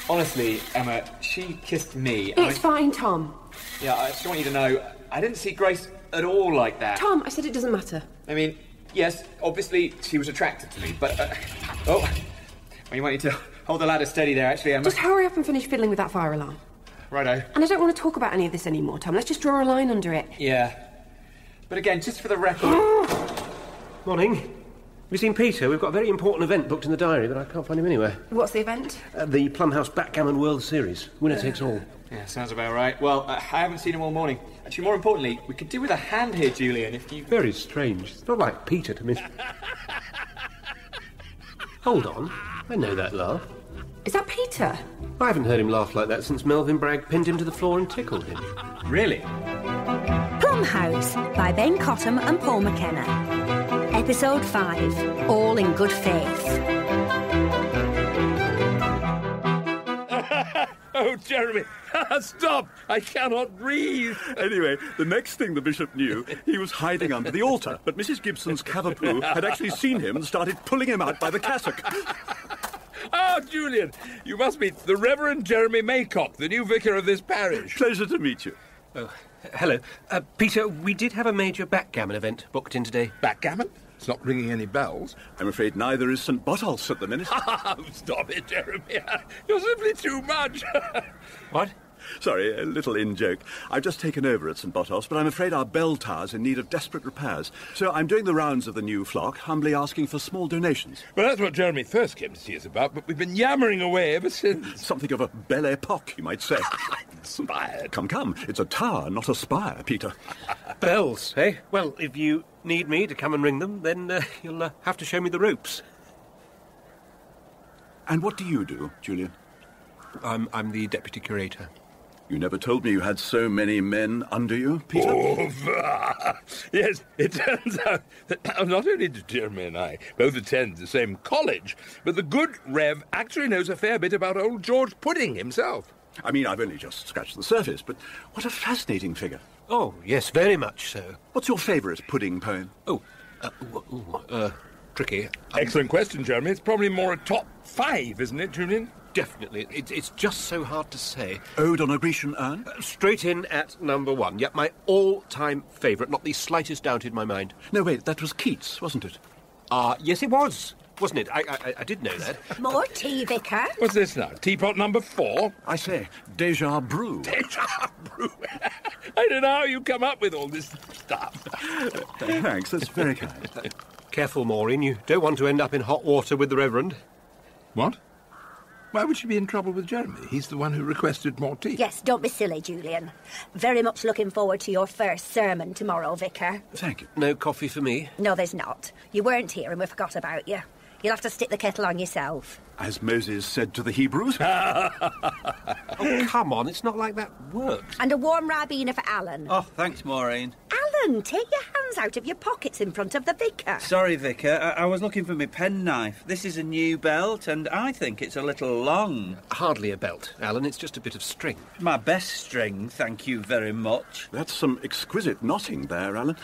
Honestly, Emma, she kissed me. It's fine, Tom. Yeah, I just want you to know, I didn't see Grace at all like that. Tom, I said it doesn't matter. I mean, yes, obviously she was attracted to me, but... well, you might need to hold the ladder steady there, actually, Emma. Just hurry up and finish fiddling with that fire alarm. Righto. And I don't want to talk about any of this anymore, Tom. Let's just draw a line under it. Yeah. But again, just for the record... Morning. Have you seen Peter? We've got a very important event booked in the diary, but I can't find him anywhere. What's the event? The Plum House Backgammon World Series. Winner takes all. Yeah, sounds about right. Well, I haven't seen him all morning. Actually, more importantly, we could do with a hand here, Julian, if you... Very strange. It's not like Peter to miss... Hold on. I know that laugh. Is that Peter? I haven't heard him laugh like that since Melvin Bragg pinned him to the floor and tickled him. Really? Plum House by Ben Cottam and Paul McKenna. Episode 5, All in Good Faith. Oh, Jeremy, stop! I cannot breathe. Anyway, the next thing the bishop knew, he was hiding under the altar. But Mrs. Gibson's cavapoo had actually seen him and started pulling him out by the cassock. Ah, Julian, you must be the Reverend Jeremy Maycock, the new vicar of this parish. Pleasure to meet you. Oh, hello. Peter, we did have a major backgammon event booked in today. Backgammon? It's not ringing any bells. I'm afraid neither is St. Botolph's at the minute. Stop it, Jeremy. You're simply too much. What? Sorry, a little in-joke. I've just taken over at St. Botolph's, but I'm afraid our bell tower's in need of desperate repairs. So I'm doing the rounds of the new flock, humbly asking for small donations. Well, that's what Jeremy first came to see us about, but we've been yammering away ever since. Something of a belle epoque, you might say. Inspired. Come. It's a tower, not a spire, Peter. Bells, eh? Well, if you need me to come and ring them, then you'll have to show me the ropes. And what do you do, Julian? I'm the deputy curator. You never told me you had so many men under you, Peter. Oh, yes, it turns out that not only do Jeremy and I both attend the same college, but the good Rev actually knows a fair bit about old George Pudding himself. I mean, I've only just scratched the surface, but what a fascinating figure. Oh, yes, very much so. What's your favourite pudding poem? Tricky. Excellent question, Jeremy. It's probably more a top 5, isn't it, Julian? Definitely. It's just so hard to say. Ode on a Grecian urn? Straight in at number 1. Yep, my all-time favourite. Not the slightest doubt in my mind. No, wait, that was Keats, wasn't it? Yes, it was. Wasn't it? I did know that. More tea, Vicar. What's this now? Teapot number 4? I say, déjà brew. Déjà brew. I don't know how you come up with all this stuff. Thanks, that's very kind. Careful, Maureen. You don't want to end up in hot water with the Reverend. What? Why would she be in trouble with Jeremy? He's the one who requested more tea. Yes, don't be silly, Julian. Very much looking forward to your first sermon tomorrow, Vicar. Thank you. No coffee for me? No, there's not. You weren't here and we forgot about you. You'll have to stick the kettle on yourself. As Moses said to the Hebrews. Oh, come on, it's not like that works. And a warm Ribena for Alan. Oh, thanks, Maureen. Alan, take your hands out of your pockets in front of the vicar. Sorry, Vicar. I was looking for my penknife. This is a new belt, and I think it's a little long. Hardly a belt, Alan. It's just a bit of string. My best string, thank you very much. That's some exquisite knotting there, Alan.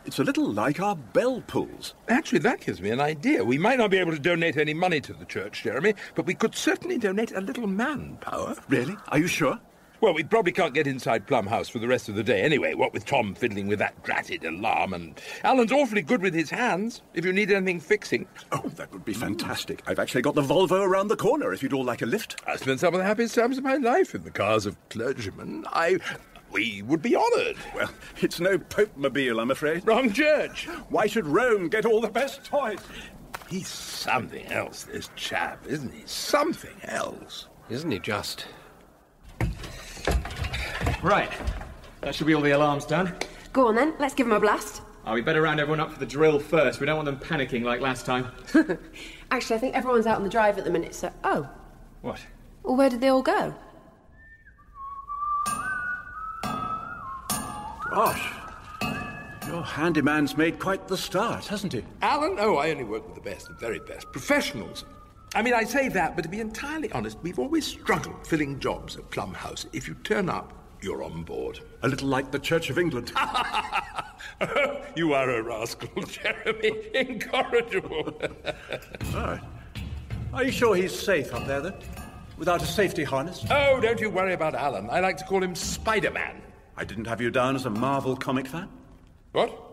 It's a little like our bell pulls. Actually, that gives me an idea. We might not be able to donate any money to the church, Jeremy, but we could certainly donate a little manpower. Really? Are you sure? Well, we probably can't get inside Plum House for the rest of the day anyway, what with Tom fiddling with that dratted alarm, and Alan's awfully good with his hands, if you need anything fixing. Oh, that would be fantastic. I've actually got the Volvo around the corner if you'd all like a lift. I spent some of the happiest times of my life in the cars of clergymen. We would be honoured. Well, it's no Pope-mobile, I'm afraid. Wrong church. Why should Rome get all the best toys? He's something else, this chap, isn't he? Something else. Isn't he just? Right. That should be all the alarms done. Go on then, let's give him a blast. Oh, we better round everyone up for the drill first. We don't want them panicking like last time. Actually, I think everyone's out on the drive at the minute, so... Oh. What? Well, where did they all go? Gosh. Your handyman's made quite the start, hasn't he? Alan? Oh, I only work with the best, the very best. Professionals. I mean, I say that, but to be entirely honest, we've always struggled filling jobs at Plum House. If you turn up, you're on board. A little like the Church of England. You are a rascal, Jeremy. Incorrigible. All right. Are you sure he's safe up there, then? without a safety harness? Oh, don't you worry about Alan. I like to call him Spider-Man. I didn't have you down as a Marvel comic fan? What?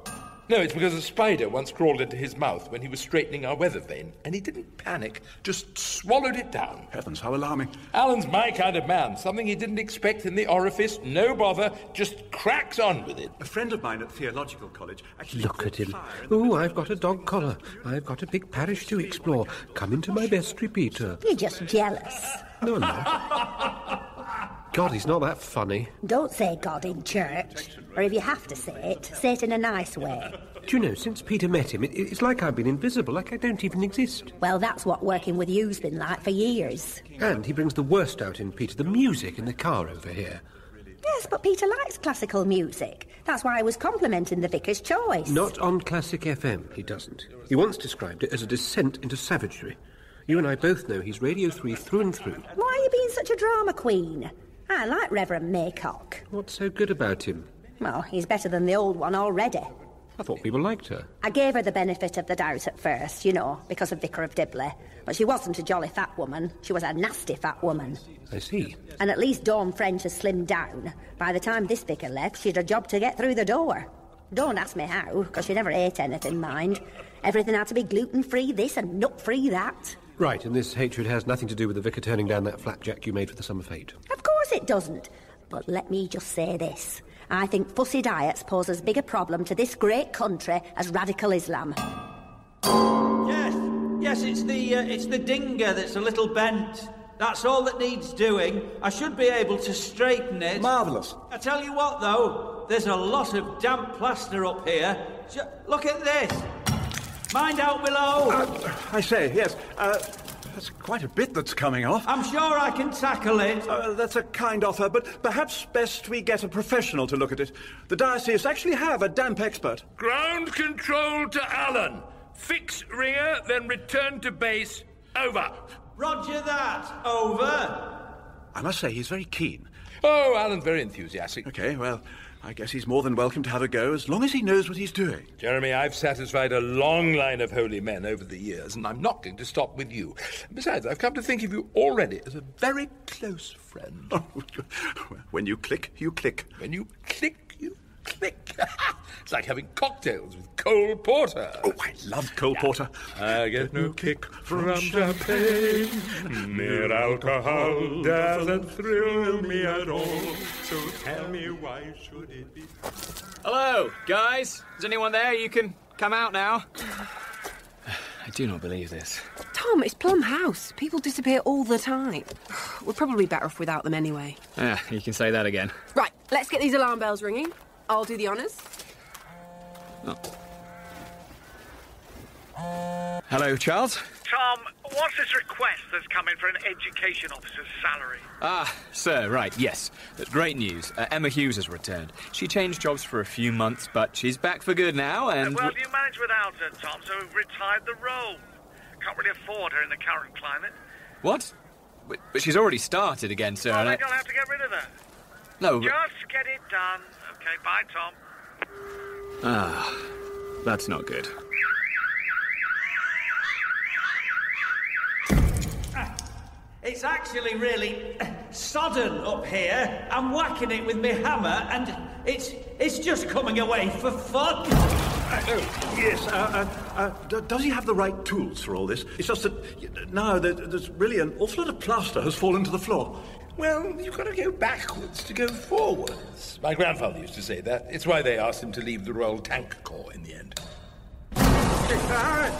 No, it's because a spider once crawled into his mouth when he was straightening our weather vane, and he didn't panic, just swallowed it down. Heavens, how alarming. Alan's my kind of man. Something he didn't expect in the orifice, no bother, just cracks on with it. A friend of mine at Theological College actually... Look at him. Oh, I've got a dog collar. I've got a big parish to explore. Come into my vestry, Peter. You're just jealous. No, I'm not. God, he's not that funny. Don't say God in church. Or if you have to say it in a nice way. Do you know, since Peter met him, it's like I've been invisible, like I don't even exist. Well, that's what working with you's been like for years. And he brings the worst out in Peter, the music in the car over here. Yes, but Peter likes classical music. That's why I was complimenting the vicar's choice. Not on Classic FM, he doesn't. He once described it as a descent into savagery. You and I both know he's Radio 3 through and through. Why are you being such a drama queen? I like Reverend Maycock. What's so good about him? Well, he's better than the old one already. I thought people liked her. I gave her the benefit of the doubt at first, you know, because of Vicar of Dibley. But she wasn't a jolly fat woman. She was a nasty fat woman. I see. And at least Dawn French has slimmed down. By the time this vicar left, she'd a job to get through the door. Don't ask me how, because she never ate anything, mind. Everything had to be gluten-free this and nut-free that. Right, and this hatred has nothing to do with the vicar turning down that flapjack you made for the summer fete. Of course it doesn't. But let me just say this. I think fussy diets pose as big a problem to this great country as radical Islam. Yes, it's the dinger that's a little bent. That's all that needs doing. I should be able to straighten it. Marvellous. I tell you what, though, there's a lot of damp plaster up here. Look at this. Mind out below. I say, yes. That's quite a bit that's coming off. I'm sure I can tackle it. That's a kind offer, but perhaps best we get a professional to look at it. The diocese actually have a damp expert. Ground control to Alan. Fix ringer, then return to base. Over. Roger that. Over. I must say, he's very keen. Oh, Alan's very enthusiastic. OK, well, I guess he's more than welcome to have a go, as long as he knows what he's doing. Jeremy, I've satisfied a long line of holy men over the years, and I'm not going to stop with you. Besides, I've come to think of you already as a very close friend. Oh, when you click, you click. When you click, you click. It's like having cocktails with Cole Porter. Oh, I love Cole Porter. I get no kick from champagne. Mere alcohol doesn't thrill me at all. So tell me, why should it be? Hello, guys. Is anyone there? You can come out now. I do not believe this. Tom, it's Plum House. People disappear all the time. We're probably better off without them anyway. Yeah, you can say that again. Right, let's get these alarm bells ringing. I'll do the honours. Oh. Hello, Charles. Tom, what's this request that's come in for an education officer's salary? Ah, sir, right, yes. Great news. Emma Hughes has returned. She changed jobs for a few months, but she's back for good now, and... Well, you managed without her, Tom, so we've retired the role. Can't really afford her in the current climate. What? But she's already started again, sir. Well, then you'll have to get rid of her. No, but... Just get it done. OK, bye, Tom. Ah, that's not good. It's actually really sodden up here. I'm whacking it with my hammer, and it's just coming away for fun. Yes, does he have the right tools for all this? It's just that now there's really an awful lot of plaster has fallen to the floor. Well, you've got to go backwards to go forwards. My grandfather used to say that. It's why they asked him to leave the Royal Tank Corps in the end.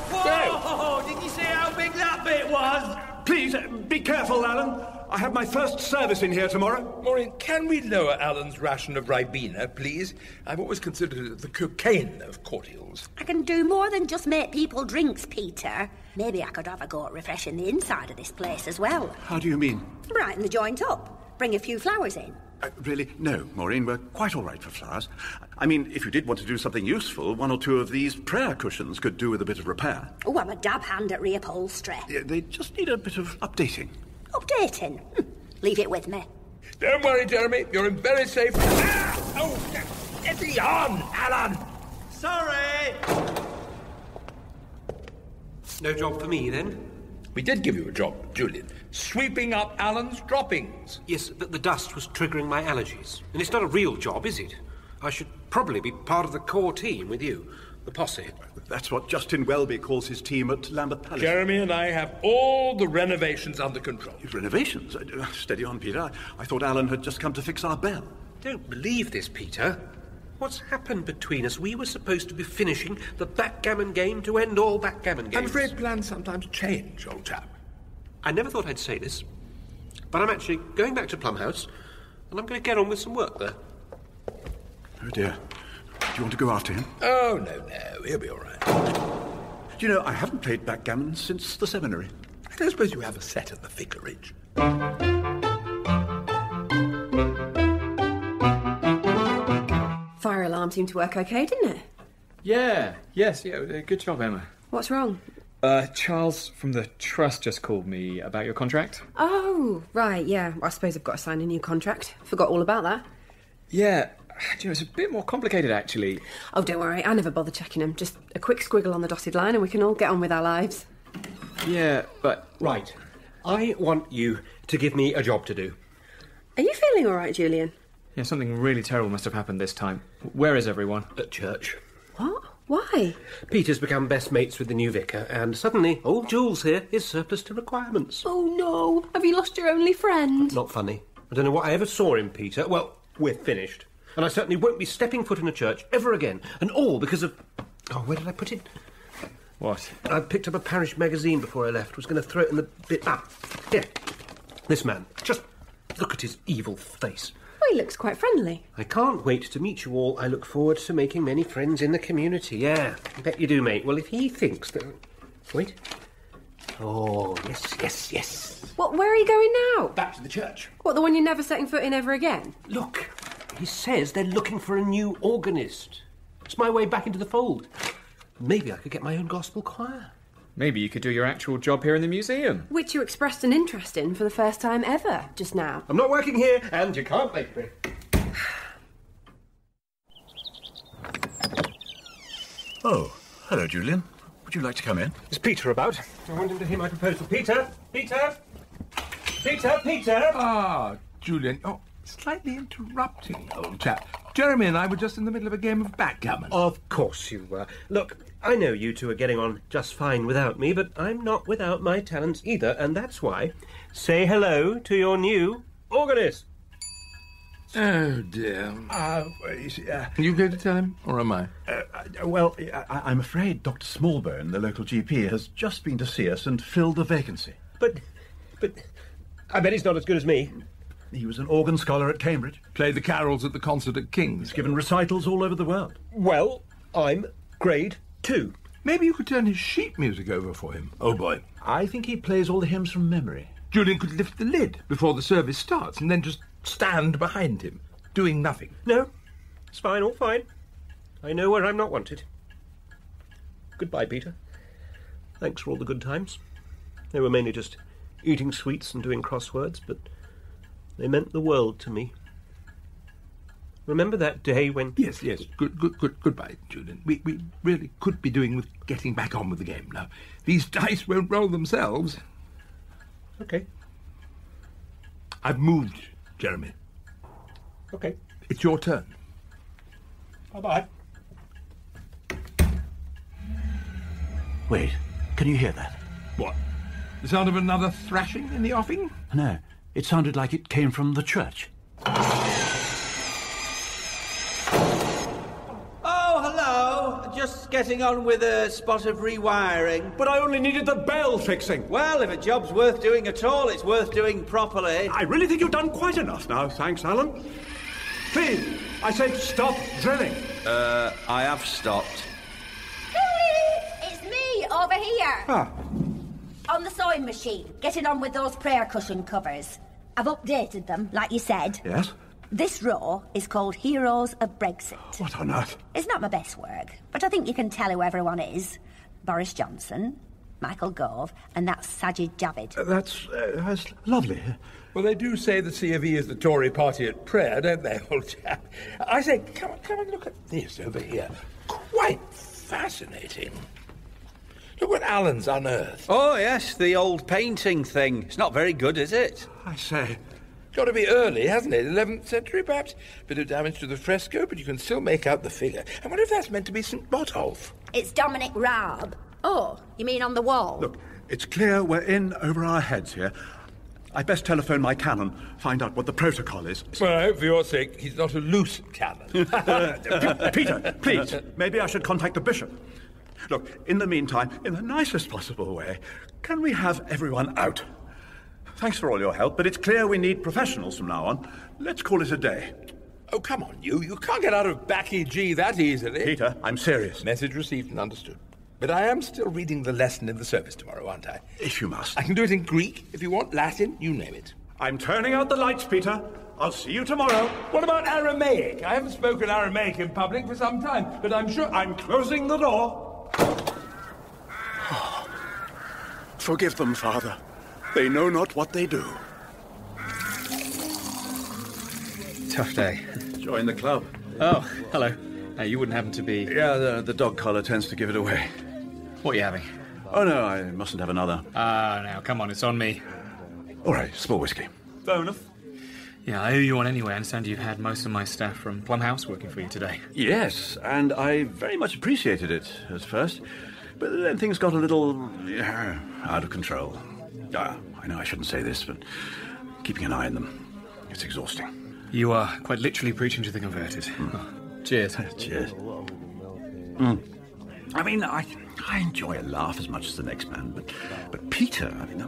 Whoa! Did you see how big that bit was? Please, be careful, Alan. I have my first service in here tomorrow. Maureen, can we lower Alan's ration of Ribena, please? I've always considered it the cocaine of cordials. I can do more than just make people drinks, Peter. Maybe I could have a go at refreshing the inside of this place as well. How do you mean? Brighten the joint up. Bring a few flowers in. Really? No, Maureen, we're quite all right for flowers. I mean, if you did want to do something useful, one or two of these prayer cushions could do with a bit of repair. Oh, I'm a dab hand at reupholstery. They just need a bit of updating. Updating? Leave it with me. Don't worry, Jeremy. You're in very safe... Ah! Oh, steady on, Alan! Sorry! No job for me, then? We did give you a job, Julian. sweeping up Alan's droppings. Yes, but the dust was triggering my allergies. And it's not a real job, is it? I should probably be part of the core team with you, the posse. That's what Justin Welby calls his team at Lambeth Palace. Jeremy and I have all the renovations under control. Renovations? Steady on, Peter. I thought Alan had just come to fix our bell. Don't believe this, Peter. What's happened between us? We were supposed to be finishing the backgammon game to end all backgammon games. I'm afraid plans sometimes change, old chap. I never thought I'd say this, but I'm actually going back to Plum House, and I'm going to get on with some work there. Oh, dear. Do you want to go after him? Oh, no, he'll be all right. Do you know, I haven't played backgammon since the seminary. I don't suppose you have a set at the vicarage. Fire alarm seemed to work OK, didn't it? Yeah, good job, Emma. What's wrong? Charles from the Trust just called me about your contract. Oh, right, yeah. Well, I suppose I've got to sign a new contract. Forgot all about that. Yeah, it's a bit more complicated, actually. Oh, don't worry, I never bother checking them. Just a quick squiggle on the dotted line and we can all get on with our lives. Yeah, but... Right. I want you to give me a job to do. Are you feeling all right, Julian? Yeah, something really terrible must have happened this time. Where is everyone? At church. What? Why? Peter's become best mates with the new vicar, and suddenly old Jules here is surplus to requirements. Oh, no. Have you lost your only friend? Not funny. I don't know what I ever saw in Peter. Well, we're finished. And I certainly won't be stepping foot in a church ever again. And all because of... Oh, where did I put it? What? I picked up a parish magazine before I left. Was going to throw it in the bin. Here. This man. Just look at his evil face. Oh, he looks quite friendly. I can't wait to meet you all. I look forward to making many friends in the community. Yeah, I bet you do, mate. Well, if he thinks that... Wait. Oh, yes. What, where are you going now? Back to the church. What, the one you're never setting foot in ever again? Look, he says they're looking for a new organist. It's my way back into the fold. Maybe I could get my own gospel choir. Maybe you could do your actual job here in the museum. Which you expressed an interest in for the first time ever, just now. I'm not working here, and you can't make me. Oh, hello, Julian. Would you like to come in? Is Peter about? I want him to hear my proposal. Peter! Ah, Julian. Oh, slightly interrupting, old chap. Jeremy and I were just in the middle of a game of backgammon. Of course you were. Look, I know you two are getting on just fine without me, but I'm not without my talents either, and that's why. Say hello to your new organist. Oh, dear. You going to tell him, or am I? I'm afraid Dr. Smallbone, the local GP, has just been to see us and filled the vacancy. But I bet he's not as good as me. He was an organ scholar at Cambridge. Played the carols at the concert at King's. He's given recitals all over the world. Well, I'm grade 2. Maybe you could turn his sheet music over for him. Oh, boy. I think he plays all the hymns from memory. Julian could lift the lid before the service starts and then just stand behind him, doing nothing. No, it's fine, all fine. I know where I'm not wanted. Goodbye, Peter. Thanks for all the good times. They were mainly just eating sweets and doing crosswords, but they meant the world to me. Remember that day when... Yes. Goodbye, Julian. We really could be doing with getting back on with the game now. These dice won't roll themselves. Okay. I've moved, Jeremy. Okay. It's your turn. Bye-bye. Wait, can you hear that? What? The sound of another thrashing in the offing? No, it sounded like it came from the church. Just getting on with a spot of rewiring. But I only needed the bell fixing. Well, if a job's worth doing at all, it's worth doing properly. I really think you've done quite enough now, thanks, Alan. Please, I said stop drilling. I have stopped. It's me, over here. On the sewing machine, getting on with those prayer cushion covers. I've updated them, like you said. Yes? This row is called Heroes of Brexit. What on earth? It's not my best work, but I think you can tell who everyone is. Boris Johnson, Michael Gove, and that's Sajid Javid. That's lovely. Well, they do say the C of E is the Tory party at prayer, don't they, old chap? I say, come and look at this over here. Quite fascinating. Look what Alan's unearthed. Oh, yes, the old painting thing. It's not very good, is it? I say, Got to be early, hasn't it? 11th century, perhaps? Bit of damage to the fresco, but you can still make out the figure. I wonder if that's meant to be St. Botolph. It's Dominic Raab. Oh, you mean on the wall? look, it's clear we're in over our heads here. I'd best telephone my canon, find out what the protocol is. Well, I hope for your sake he's not a loose cannon. Peter, please, maybe I should contact the bishop. Look, in the meantime, in the nicest possible way, can we have everyone out? Thanks for all your help, but it's clear we need professionals from now on. Let's call it a day. Oh, come on, you. You can't get out of Backy G that easily. Peter, I'm serious. Message received and understood. But I am still reading the lesson in the service tomorrow, aren't I? If you must. I can do it in Greek, if you want, Latin, you name it. I'm turning out the lights, Peter. I'll see you tomorrow. What about Aramaic? I haven't spoken Aramaic in public for some time, but I'm sure... I'm closing the door. Forgive them, Father. They know not what they do. Tough day. Join the club. Oh, hello. You wouldn't happen to be... Yeah, the dog collar tends to give it away. What are you having? Oh, no, I mustn't have another. Now, come on, it's on me. All right, small whiskey. Fair enough. Yeah, I owe you one anyway. I understand you've had most of my staff from Plum House working for you today. Yes, and I very much appreciated it at first. But then things got a little out of control. I know I shouldn't say this, but keeping an eye on them, it's exhausting. You are quite literally preaching to the converted. Oh, cheers. Cheers. I mean, I enjoy a laugh as much as the next man, but Peter, I mean,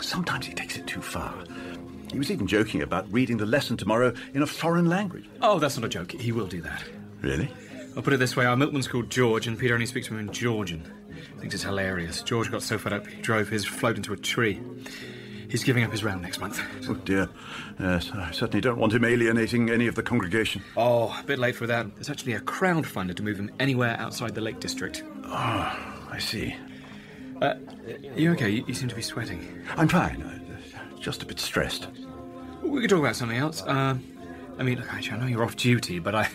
sometimes he takes it too far. He was even joking about reading the lesson tomorrow in a foreign language. Oh, that's not a joke. He will do that. Really? I'll put it this way. Our milkman's called George, and Peter only speaks to him in Georgian. Thinks it's hilarious. George got so fed up he drove his float into a tree. He's giving up his round next month. Oh, dear. Yes, I certainly don't want him alienating any of the congregation. Oh, a bit late for that. There's actually a crowdfunder to move him anywhere outside the Lake District. Oh, I see. Are you okay? You seem to be sweating. I'm fine. Just a bit stressed. We could talk about something else. I mean, look, actually, I know you're off duty, but I'm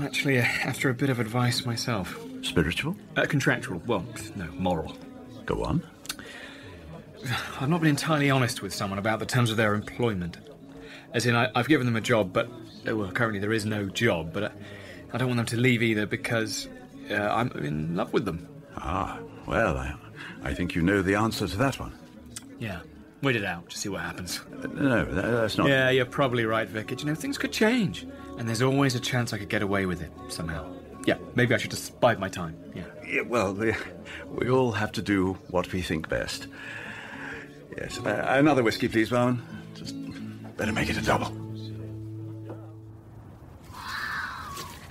actually after a bit of advice myself. Spiritual? Contractual. Well, no, moral. Go on. I've not been entirely honest with someone about the terms of their employment. As in, I've given them a job, but... Well, currently there is no job, but I don't want them to leave either because I'm in love with them. Ah, well, I think you know the answer to that one. Yeah. Wait it out, just see what happens. No, that's not... Yeah, you're probably right, Vicar. You know, things could change. And there's always a chance I could get away with it, somehow. Yeah, maybe I should just bide my time, yeah. Well, we all have to do what we think best. Yes, another whiskey, please, Barman. Just better make it a double.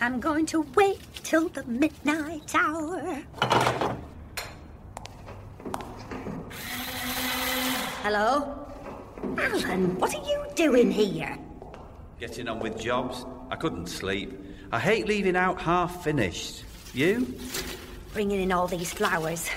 I'm going to wait till the midnight hour. Hello? Alan, what are you doing here? Getting on with jobs. I couldn't sleep. I hate leaving out half finished. You? Bringing in all these flowers.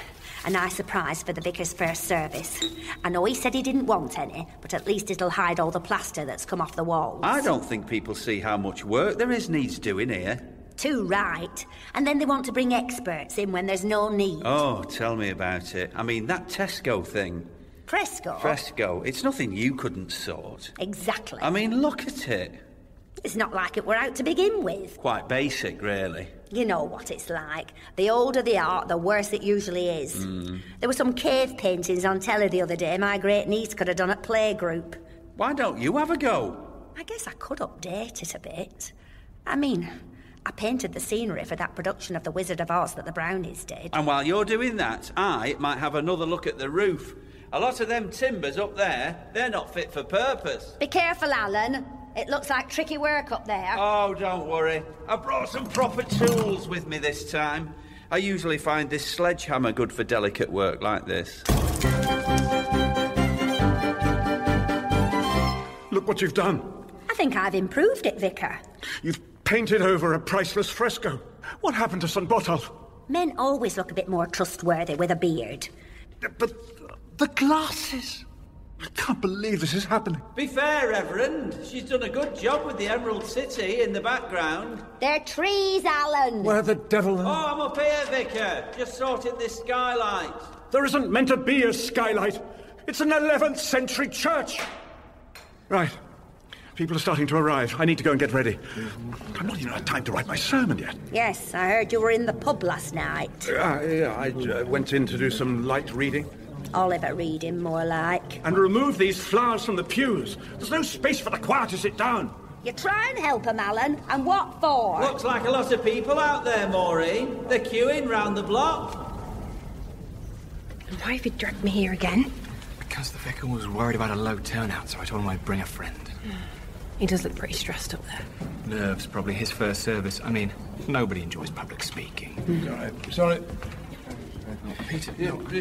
A nice surprise for the vicar's first service. I know he said he didn't want any, but at least it'll hide all the plaster that's come off the walls. I don't think people see how much work there is needs doing here. Too right. And then they want to bring experts in when there's no need. Oh, tell me about it. I mean, that Tesco thing. Fresco? It's nothing you couldn't sort. Exactly. I mean, look at it. It's not like it were out to begin with. Quite basic, really. You know what it's like. The older the art, the worse it usually is. There were some cave paintings on telly the other day my great niece could have done at playgroup. Why don't you have a go? I guess I could update it a bit. I mean, I painted the scenery for that production of The Wizard of Oz that the Brownies did. And while you're doing that, I might have another look at the roof. A lot of them timbers up there, they're not fit for purpose. Be careful, Alan. It looks like tricky work up there. Oh, don't worry. I brought some proper tools with me this time. I usually find this sledgehammer good for delicate work like this. Look what you've done. I think I've improved it, Vicar. You've painted over a priceless fresco. What happened to St. Botolph? Men always look a bit more trustworthy with a beard. But the glasses... I can't believe this is happening. Be fair, Reverend. She's done a good job with the Emerald City in the background. They're trees, Alan. Where the devil... Oh, I'm up here, Vicar. Just sorting this skylight. There isn't meant to be a skylight. It's an 11th century church. Right. People are starting to arrive. I need to go and get ready. I've not even had time to write my sermon yet. Yes, I heard you were in the pub last night. I went in to do some light reading. Oliver reading, more like. And remove these flowers from the pews. There's no space for the choir to sit down. You try and help 'em, Alan. And what for? Looks like a lot of people out there, Maureen. They're queuing round the block. And why have you dragged me here again? Because the vicar was worried about a low turnout, so I told him I'd bring a friend. He does look pretty stressed up there. Nerves, probably his first service. I mean, nobody enjoys public speaking. Sorry. Peter, No. What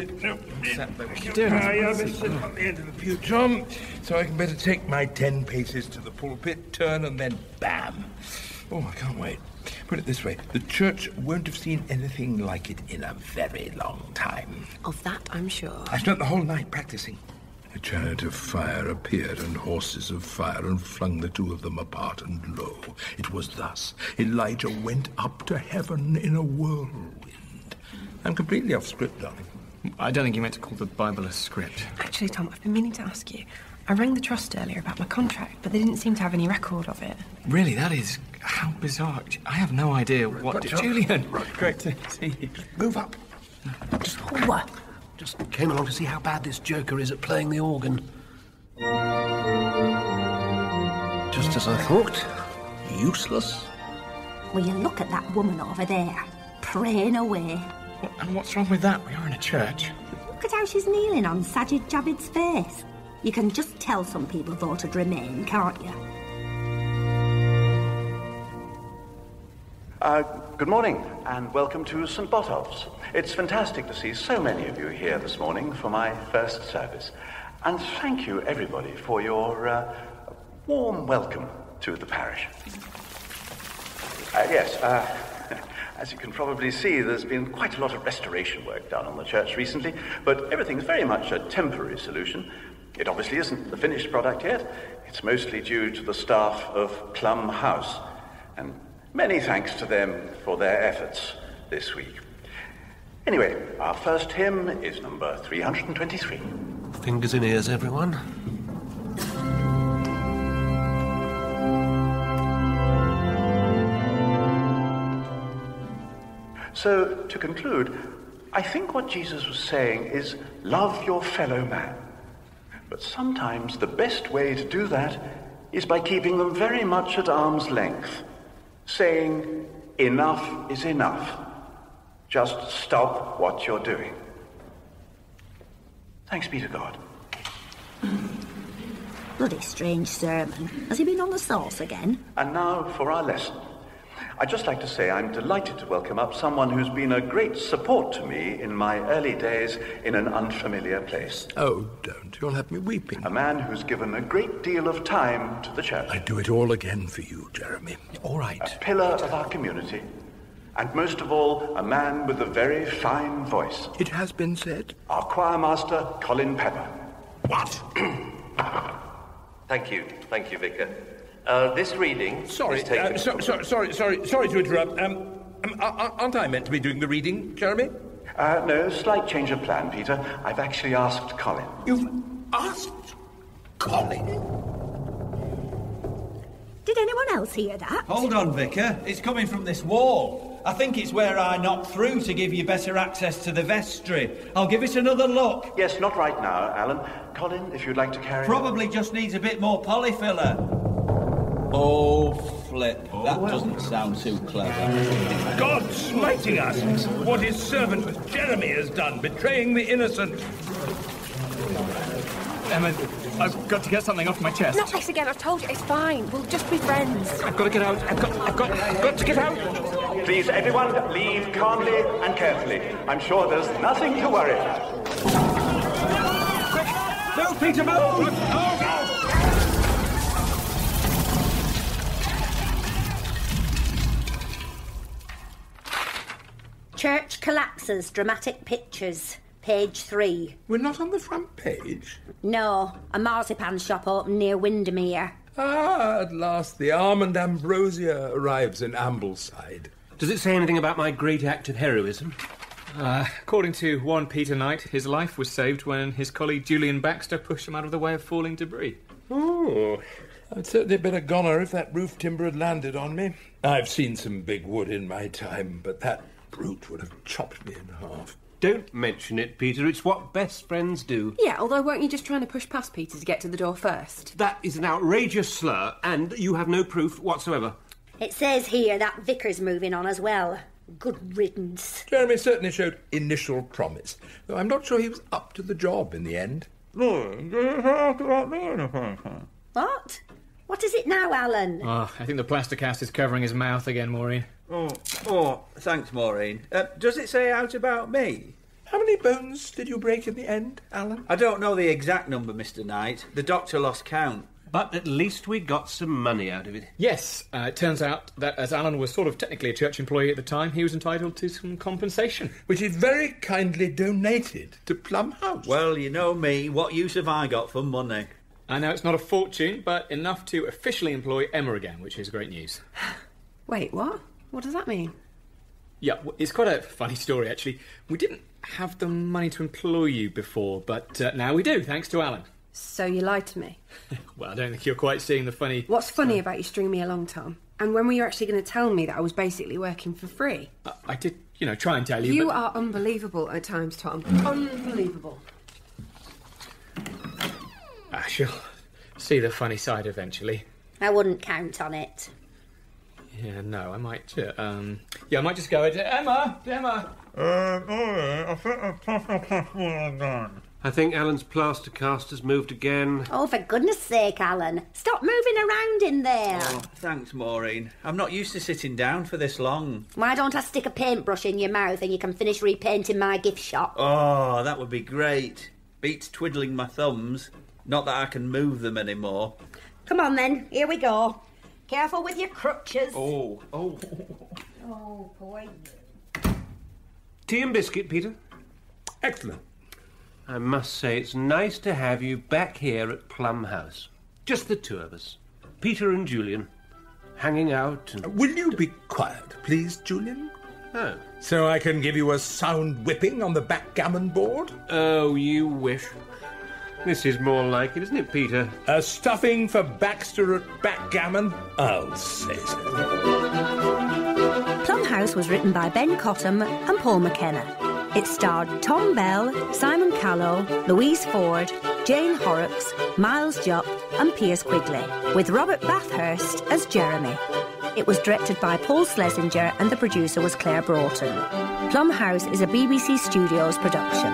are you doing? I best sit on the end of the pew, Tom, so I can better take my 10 paces to the pulpit, turn, and then bam. Oh, I can't wait. Put it this way, the church won't have seen anything like it in a very long time. Of that, I'm sure. I spent the whole night practicing. A chariot of fire appeared, and horses of fire, and flung the two of them apart, and lo, it was thus. Elijah went up to heaven in a whirlwind. I'm completely off script, darling. I don't think you meant to call the Bible a script. Actually, Tom, I've been meaning to ask you. I rang the trust earlier about my contract, but they didn't seem to have any record of it. Really, that is... how bizarre. I have no idea what... Julian! Great to see you. Move up. What? Just came along to see how bad this joker is at playing the organ. Just as I thought. Useless. Will you look at that woman over there, praying away? And what's wrong with that? We are in a church. Look at how she's kneeling on Sajid Javid's face. You can just tell some people voted Remain, can't you? Good morning, and welcome to St. Botolph's. It's fantastic to see so many of you here this morning for my first service. And thank you, everybody, for your warm welcome to the parish. As you can probably see, there's been quite a lot of restoration work done on the church recently, but everything's very much a temporary solution. It obviously isn't the finished product yet. It's mostly due to the staff of Plum House, and many thanks to them for their efforts this week. Anyway, our first hymn is number 323. Fingers in ears, everyone. So, to conclude, I think what Jesus was saying is love your fellow man. But sometimes the best way to do that is by keeping them very much at arm's length, saying, enough is enough. Just stop what you're doing. Thanks be to God. Bloody strange sermon. Has he been on the sauce again? And now for our lesson. I'd just like to say I'm delighted to welcome up someone who's been a great support to me in my early days in an unfamiliar place. Oh, don't. You'll have me weeping. A man who's given a great deal of time to the church. I'd do it all again for you, Jeremy. All right. A pillar of our community. And most of all, a man with a very fine voice. It has been said. Our choir master, Colin Pepper. What? Thank you, Vicar. This reading... Sorry to interrupt. Aren't I meant to be doing the reading, Jeremy? No, slight change of plan, Peter. I've actually asked Colin. You've asked Colin? Did anyone else hear that? Hold on, Vicar. It's coming from this wall. I think it's where I knocked through to give you better access to the vestry. I'll give it another look. Yes, not right now, Alan. Colin, if you'd like to carry Probably just needs a bit more polyfiller. Oh, flip. That doesn't sound too clever. God smiting us! What his servant Jeremy has done, betraying the innocent. Emma, I've got to get something off my chest. Not this again, I've told you, it's fine. We'll just be friends. I've got to get out. I've got to get out. Please, everyone, leave calmly and carefully. I'm sure there's nothing to worry about. Move, Peter, move! Church collapses, dramatic pictures. Page 3. We're not on the front page. No, a marzipan shop opened near Windermere. Ah, at last the almond ambrosia arrives in Ambleside. Does it say anything about my great act of heroism? According to one Peter Knight, his life was saved when his colleague Julian Baxter pushed him out of the way of falling debris. Oh, I'd certainly been a goner if that roof timber had landed on me. I've seen some big wood in my time, but that brute would have chopped me in half. Don't mention it, Peter. It's what best friends do. Yeah, although weren't you just trying to push past Peter to get to the door first? That is an outrageous slur, and you have no proof whatsoever. It says here that Vicar's moving on as well. Good riddance. Jeremy certainly showed initial promise, though I'm not sure he was up to the job in the end. What? What is it now, Alan? Oh, I think the plaster cast is covering his mouth again, Maureen. Oh, thanks, Maureen. Does it say out about me? How many bones did you break in the end, Alan? I don't know the exact number, Mr. Knight. The doctor lost count. But at least we got some money out of it. Yes, it turns out that as Alan was sort of technically a church employee at the time, he was entitled to some compensation. Which he very kindly donated to Plum House. Well, you know me. What use have I got for money? I know it's not a fortune, but enough to officially employ Emma again, which is great news. Wait, what? What does that mean? Yeah, it's quite a funny story, actually. We didn't have the money to employ you before, but now we do, thanks to Alan. So you lied to me? Well, I don't think you're quite seeing the funny... What's funny about you stringing me along, Tom? And when were you actually going to tell me that I was basically working for free? I did, try and tell you, You but... are unbelievable at times, Tom. Unbelievable. I shall see the funny side eventually. I wouldn't count on it. Yeah, no, I might... I might just go... Emma! I think the plaster cast will have gone. I think Alan's plaster cast has moved again. Oh, for goodness sake, Alan. Stop moving around in there. Oh, thanks, Maureen. I'm not used to sitting down for this long. Why don't I stick a paintbrush in your mouth and you can finish repainting my gift shop? Oh, that would be great. Beats twiddling my thumbs. Not that I can move them anymore. Come on, then. Here we go. Careful with your crutches. Oh. Oh, boy. Tea and biscuit, Peter? Excellent. I must say it's nice to have you back here at Plum House. Just the two of us. Peter and Julian. Hanging out and... Will you be quiet, please, Julian? Oh. So I can give you a sound whipping on the backgammon board? Oh, you wish. This is more like it, isn't it, Peter? A stuffing for Baxter at backgammon? I'll say so. Plum House was written by Ben Cottam and Paul McKenna. It starred Tom Bell, Simon Callow, Louise Ford, Jane Horrocks, Miles Jupp and Piers Quigley, with Robert Bathurst as Jeremy. It was directed by Paul Schlesinger and the producer was Claire Broughton. Plum House is a BBC Studios production.